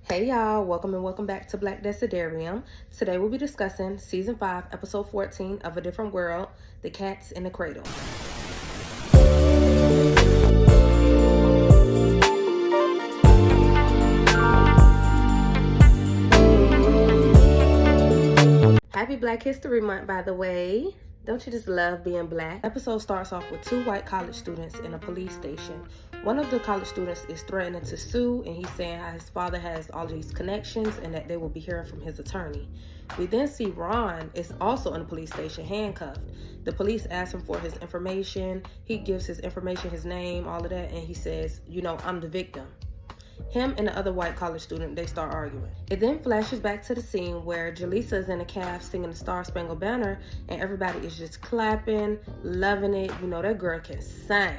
Hey y'all, welcome and welcome back to Black Desiderium. Today we'll be discussing Season 5, Episode 14 of A Different World, The Cats in the Cradle. Happy Black History Month, by the way. Don't you just love being black? Episode starts off with two white college students in a police station. One of the college students is threatening to sue, and he's saying how his father has all these connections and that they will be hearing from his attorney. We then see Ron is also in the police station, handcuffed. The police ask him for his information. He gives his information, his name, all of that, and he says, I'm the victim. Him and the other white college student, they start arguing. It then flashes back to the scene where Jaleesa is in the caf singing the Star Spangled Banner, and everybody is just clapping, loving it. That girl can sing.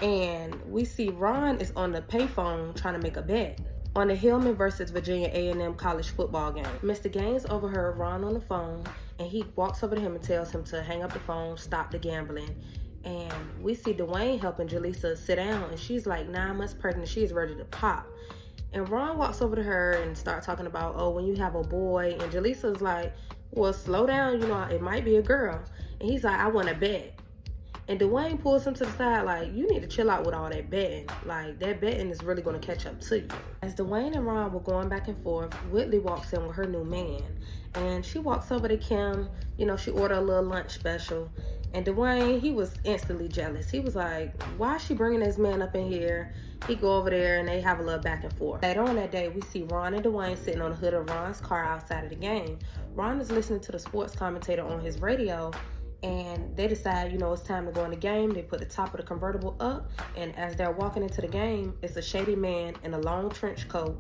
And we see Ron is on the payphone trying to make a bet on the Hillman versus Virginia A&M college football game. Mr. Gaines overheard Ron on the phone, and he walks over to him and tells him to hang up the phone, stop the gambling. And we see Dwayne helping Jaleesa sit down, and she's like 9 months pregnant. She's ready to pop. And Ron walks over to her and starts talking about, when you have a boy. And Jaleesa's like, well, slow down. It might be a girl. And he's like, I want to bet. And Dwayne pulls him to the side like, you need to chill out with all that betting. Like, that betting is really going to catch up to you. As Dwayne and Ron were going back and forth, Whitley walks in with her new man. And she walks over to Kim. She ordered a little lunch special. And Dwayne, he was instantly jealous. He was like, why is she bringing this man up in here? He go over there and they have a little back and forth. Later on that day, we see Ron and Dwayne sitting on the hood of Ron's car outside of the game. Ron is listening to the sports commentator on his radio, and they decide, it's time to go in the game. They put the top of the convertible up, and as they're walking into the game, it's a shady man in a long trench coat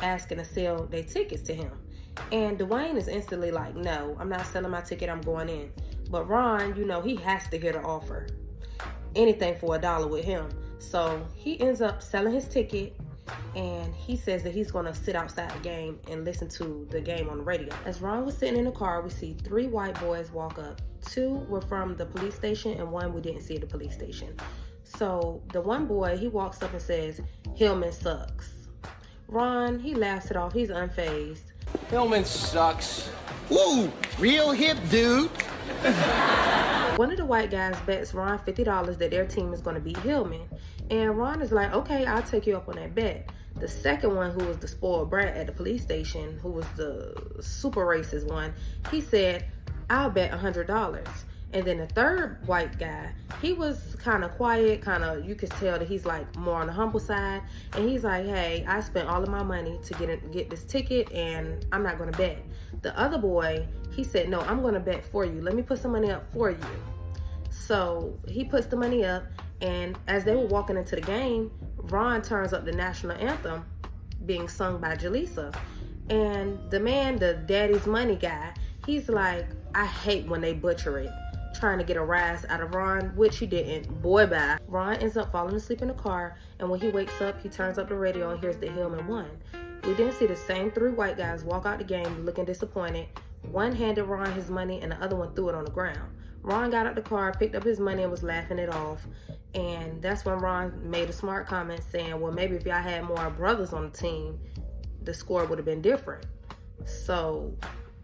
asking to sell their tickets to him. And Dwayne is instantly like, no, I'm not selling my ticket, I'm going in. But Ron, he has to hear the offer. Anything for $1 with him. So he ends up selling his ticket, and he says that he's going to sit outside the game and listen to the game on the radio. As Ron was sitting in the car, we see 3 white boys walk up. 2 were from the police station, and 1 we didn't see at the police station. So the one boy, he walks up and says, Hillman sucks. Ron, he laughs it off. He's unfazed. Hillman sucks. Woo! Real hip, dude. One of the white guys bets Ron $50 that their team is going to beat Hillman. And Ron is like, okay, I'll take you up on that bet. The second one, who was the spoiled brat at the police station, who was the super racist one, he said, I'll bet $100. And then the third white guy, he was kind of quiet, you could tell that he's like more on the humble side. And he's like, hey, I spent all of my money to get this ticket, and I'm not going to bet. The other boy, he said, no, I'm going to bet for you. Let me put some money up for you. So he puts the money up, and as they were walking into the game, Ron turns up the national anthem being sung by Jaleesa. And the man, the daddy's money guy, he's like, I hate when they butcher it, trying to get a rise out of Ron, which he didn't. Boy, bye. Ron ends up falling asleep in the car, and when he wakes up, he turns up the radio and hears that Hillman won. We then see the same 3 white guys walk out the game looking disappointed. One handed Ron his money, and the other one threw it on the ground. Ron got out the car, picked up his money, and was laughing it off. And that's when Ron made a smart comment saying, well, maybe if y'all had more brothers on the team, the score would have been different. So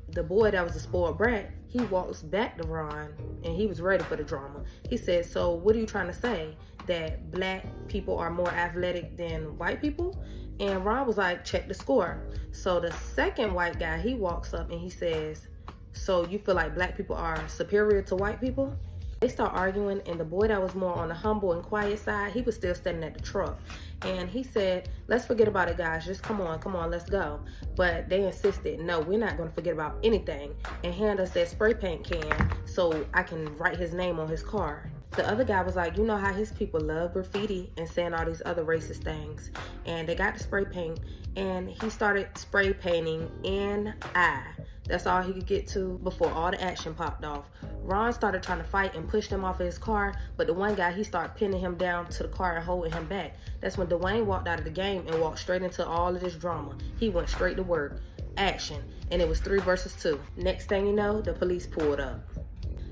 the boy that was a spoiled brat, he walks back to Ron, and he was ready for the drama. He said, so what are you trying to say? That black people are more athletic than white people? And Ron was like, check the score. So the second white guy, he walks up and he says, so you feel like black people are superior to white people? They start arguing, and the boy that was more on the humble and quiet side, he was still standing at the truck. And he said, let's forget about it, guys. Just come on, let's go. But they insisted, no, we're not going to forget about anything, and hand us that spray paint can so I can write his name on his car. The other guy was like, how his people love graffiti and saying all these other racist things. And they got the spray paint, and he started spray painting N.I. That's all he could get to before all the action popped off. Ron started trying to fight and pushed him off of his car, but the one guy, he started pinning him down to the car and holding him back. That's when Dwayne walked out of the game and walked straight into all of this drama. He went straight to work. Action. And it was 3 versus 2. Next thing you know, the police pulled up.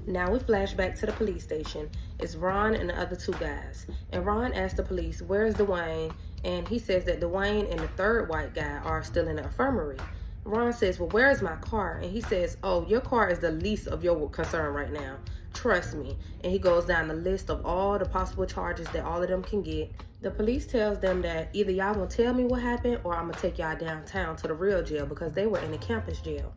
Now we flash back to the police station. It's Ron and the other 2 guys. And Ron asked the police, where's Dwayne? And he says that Dwayne and the third white guy are still in the infirmary. Ron says, well, where's my car? And he says, oh, your car is the least of your concern right now. Trust me. And he goes down the list of all the possible charges that all of them can get. The police tells them that either y'all gonna tell me what happened or I'm gonna take y'all downtown to the real jail, because they were in the campus jail.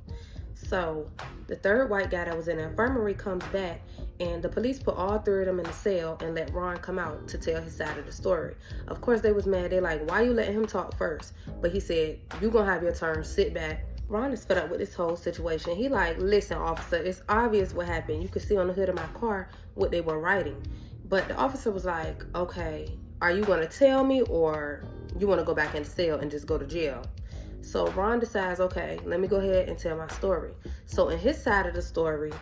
So the third white guy that was in the infirmary comes back, and the police put all three of them in the cell and let Ron come out to tell his side of the story. Of course, they was mad. They like, why you letting him talk first? But he said, you gonna have your turn, sit back. Ron is fed up with this whole situation. He like, listen, officer, it's obvious what happened. You could see on the hood of my car what they were writing. But the officer was like, okay, are you gonna tell me, or you wanna go back in the cell and just go to jail? So Ron decides, okay, let me go ahead and tell my story. So in his side of the story,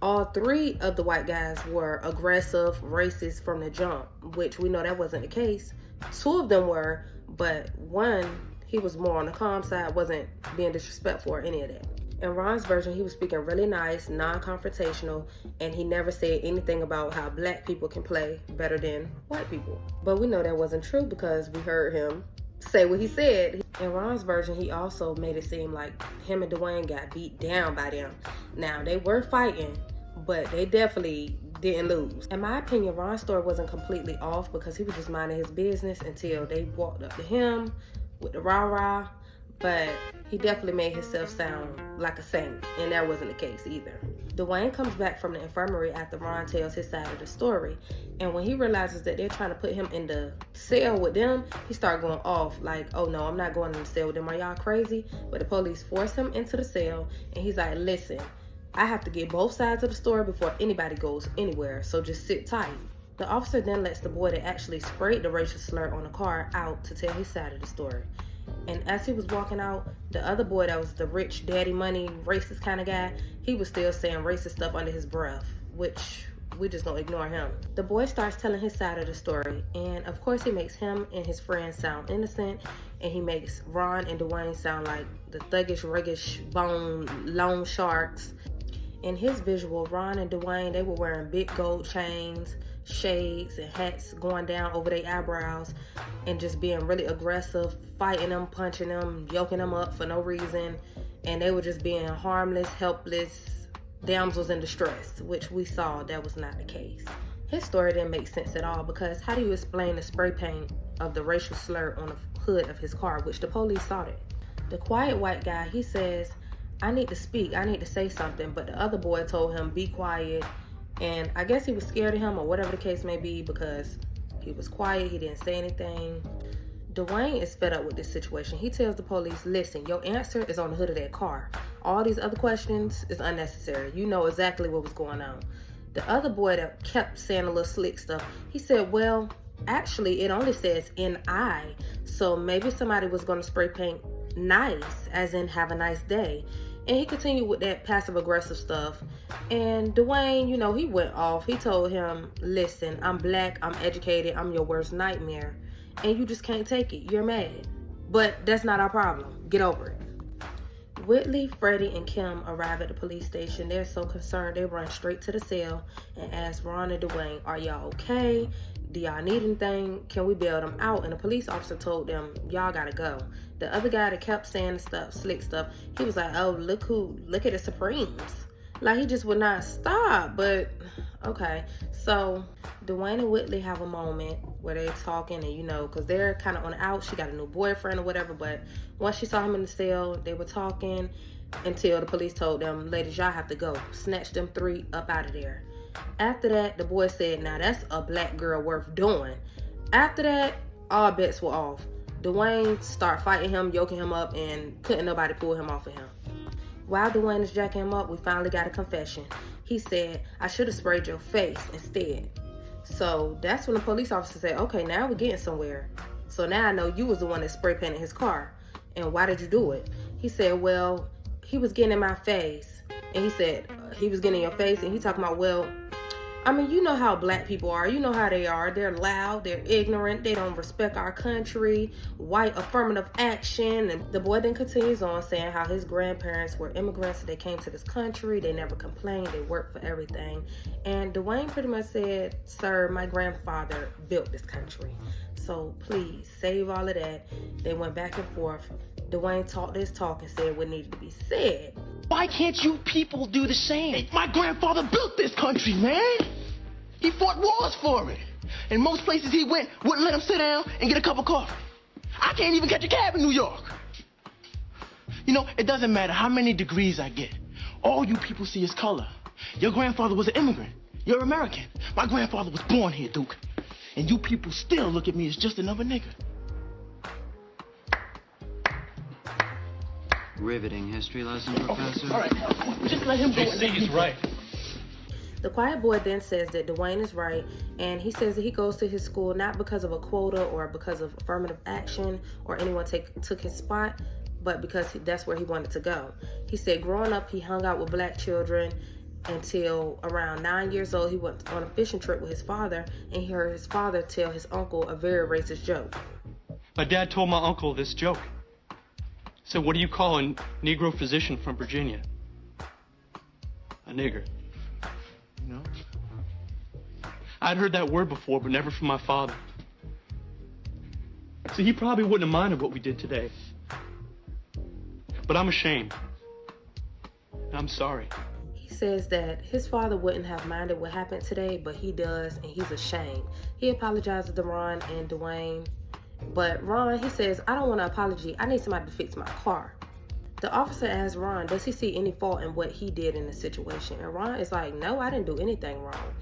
all three of the white guys were aggressive, racist from the jump, which we know that wasn't the case. Two of them were, but one, he was more on the calm side, wasn't being disrespectful or any of that. In Ron's version, he was speaking really nice, non-confrontational, and he never said anything about how black people can play better than white people. But we know that wasn't true because we heard him say what he said. In Ron's version, he also made it seem like him and Dwayne got beat down by them. Now, they were fighting, but they definitely didn't lose. In my opinion, Ron's story wasn't completely off because he was just minding his business until they walked up to him with the rah-rah, but he definitely made himself sound like a saint, and that wasn't the case either. Dwayne comes back from the infirmary after Ron tells his side of the story, and when he realizes that they're trying to put him in the cell with them, he starts going off like, oh no, I'm not going in the cell with them, are y'all crazy? But the police force him into the cell, and he's like, listen, I have to get both sides of the story before anybody goes anywhere, so just sit tight. The officer then lets the boy that actually sprayed the racial slur on the car out to tell his side of the story. And as he was walking out, the other boy that was the rich daddy money racist kind of guy, he was still saying racist stuff under his breath, which we just gonna ignore him. The boy starts telling his side of the story, and of course he makes him and his friends sound innocent, and he makes Ron and Dwayne sound like the thuggish, riggish, bone, loan sharks. In his visual, Ron and Dwayne, they were wearing big gold chains, shades, and hats going down over their eyebrows, and just being really aggressive, fighting them, punching them, yoking them up for no reason. And they were just being harmless, helpless damsels in distress, which we saw that was not the case. His story didn't make sense at all, because how do you explain the spray paint of the racial slur on the hood of his car, which the police saw it? The quiet white guy, he says, I need to speak, I need to say something, but the other boy told him, be quiet. And I guess he was scared of him, or whatever the case may be, because he was quiet, he didn't say anything. Dwayne is fed up with this situation. He tells the police, listen, your answer is on the hood of that car. All these other questions is unnecessary. You know exactly what was going on. The other boy that kept saying a little slick stuff, he said, well, actually, it only says N-I, so maybe somebody was going to spray paint nice, as in have a nice day. And he continued with that passive-aggressive stuff. And Dwayne, you know, he went off. He told him, listen, I'm black, I'm educated, I'm your worst nightmare. And you just can't take it. You're mad. But that's not our problem. Get over it. Whitley, Freddie, and Kim arrive at the police station. They're so concerned, they run straight to the cell and ask Ron and Dwayne, are y'all okay? Do y'all need anything? Can we bail them out? And the police officer told them, y'all gotta go. The other guy that kept saying the stuff, slick stuff, he was like, oh, look at the Supremes. Like, he just would not stop, but okay. So Dwayne and Whitley have a moment where they're talking, and you know, because they're kind of on the out. She got a new boyfriend or whatever, but once she saw him in the cell, they were talking until the police told them, ladies, y'all have to go. Snatch them three up out of there. After that, the boy said, now that's a black girl worth doing. After that, all bets were off. Dwayne started fighting him, yoking him up, and couldn't nobody pull him off of him. While Dwayne is jacking him up, we finally got a confession. He said, I should have sprayed your face instead. So that's when the police officer said, okay, now we're getting somewhere. So now I know you was the one that spray painted his car. And why did you do it? He said, well, he was getting in my face. And he said, he was getting in your face. And he talking about, well, I mean, you know how black people are. You know how they are. They're loud. They're ignorant. They don't respect our country. White affirmative action. And the boy then continues on saying how his grandparents were immigrants. They came to this country. They never complained. They worked for everything. And Dwayne pretty much said, sir, my grandfather built this country. So please, save all of that. They went back and forth. Dwayne talked this talk and said what needed to be said. Why can't you people do the same? Hey, my grandfather built this country, man. He fought wars for it. And most places he went wouldn't let him sit down and get a cup of coffee. I can't even catch a cab in New York. You know, it doesn't matter how many degrees I get. All you people see is color. Your grandfather was an immigrant. You're American. My grandfather was born here, Duke. And you people still look at me as just another nigga. Riveting history lesson, Professor. All right, just let him go. He's right. The quiet boy then says that Dwayne is right, and he says that he goes to his school not because of a quota or because of affirmative action or anyone took his spot, but because that's where he wanted to go. He said growing up, he hung out with black children until around 9 years old. He went on a fishing trip with his father, and he heard his father tell his uncle a very racist joke. My dad told my uncle this joke. So what do you call a Negro physician from Virginia? A nigger. You know? I'd heard that word before, but never from my father. So he probably wouldn't have minded what we did today. But I'm ashamed. And I'm sorry. He says that his father wouldn't have minded what happened today, but he does, and he's ashamed. He apologizes to Ron and Dwayne. But Ron, he says, I don't want an apology. I need somebody to fix my car. The officer asks Ron, does he see any fault in what he did in the situation? And Ron is like, no, I didn't do anything wrong.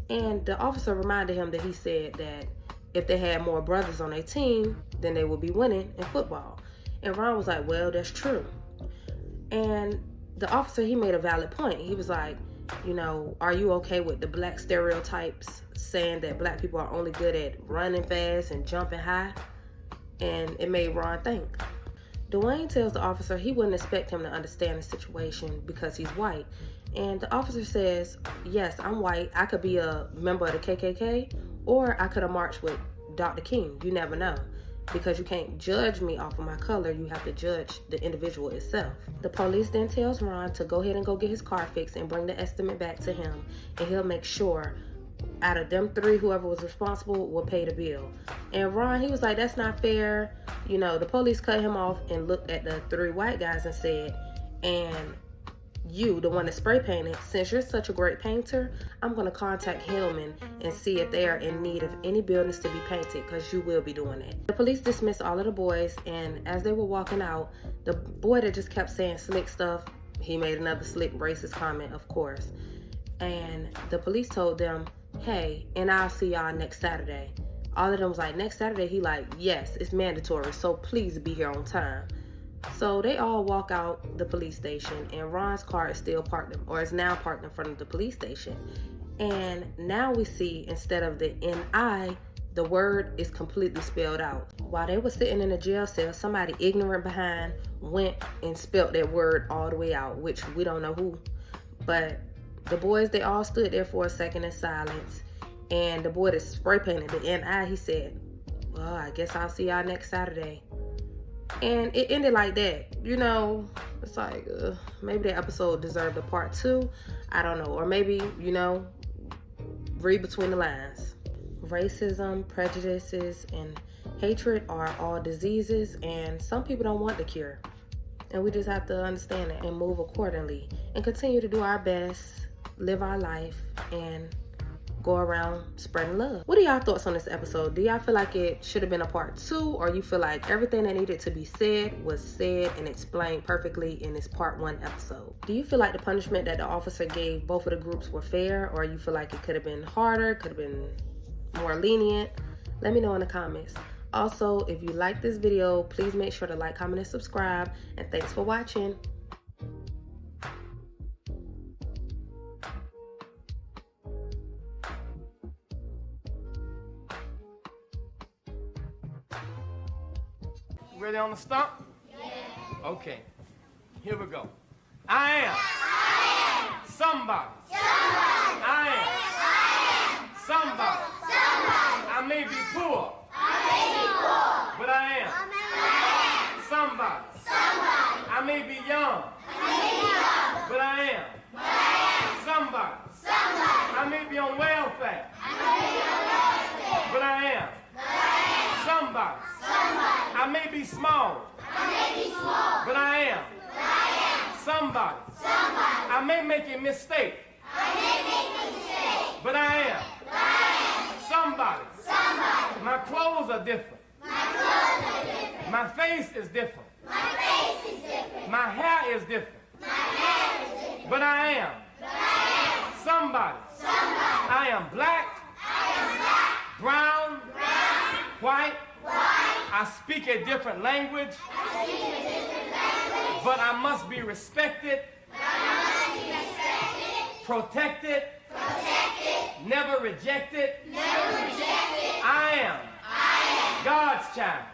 And the officer reminded him that he said that if they had more brothers on their team, then they would be winning in football. And Ron was like, well, that's true. And the officer, he made a valid point. He was like, you know, are you okay with the black stereotypes saying that black people are only good at running fast and jumping high? And it made Ron think. Dwayne tells the officer he wouldn't expect him to understand the situation because he's white. And the officer says, yes, I'm white. I could be a member of the KKK, or I could have marched with Dr. King. You never know. Because you can't judge me off of my color, you have to judge the individual itself. The police then tells Ron to go ahead and go get his car fixed and bring the estimate back to him, and he'll make sure out of them three, whoever was responsible will pay the bill. And Ron, he was like, that's not fair. You know, the police cut him off and looked at the three white guys and said, and you, the one that spray painted, since you're such a great painter, I'm going to contact Hillman and see if they are in need of any buildings to be painted, because you will be doing it. The police dismissed all of the boys, and as they were walking out, the boy that just kept saying slick stuff, he made another slick racist comment, of course. And the police told them, hey, and I'll see y'all next Saturday. All of them was like, next Saturday? He like, yes, it's mandatory, so please be here on time. So they all walk out the police station, and Ron's car is still parked, or is now parked in front of the police station. And now we see, instead of the N-I, the word is completely spelled out. While they were sitting in a jail cell, somebody ignorant behind went and spelled that word all the way out, which we don't know who. But the boys, they all stood there for a second in silence. And the boy that spray painted the N-I, he said, well, I guess I'll see y'all next Saturday. And it ended like that. You know, it's like, maybe the episode deserved a part 2. I don't know. Or maybe, you know, read between the lines. Racism, prejudices, and hatred are all diseases, and some people don't want the cure. And we just have to understand it and move accordingly and continue to do our best, live our life, and go around spreading love. What are y'all thoughts on this episode? Do y'all feel like it should have been a part 2, or you feel like everything that needed to be said was said and explained perfectly in this part 1 episode? Do you feel like the punishment that the officer gave both of the groups were fair, or you feel like it could have been harder, could have been more lenient? Let me know in the comments. Also, if you like this video, please make sure to like, comment, and subscribe. And thanks for watching. Ready on the stump? Yeah. Okay. Here we go. I am somebody. I am Somebody. I may be poor. But I am. Somebody. I may be young. But I am. Somebody. I may be on welfare. But I am. Somebody. I may be small. But I am. Somebody. I may make a mistake. But I am. Somebody. My clothes are different. My face is different. My hair is different. But I am. Somebody. I am black, brown, white. I speak a different language. But I must be respected, protected, never rejected. I am God's child.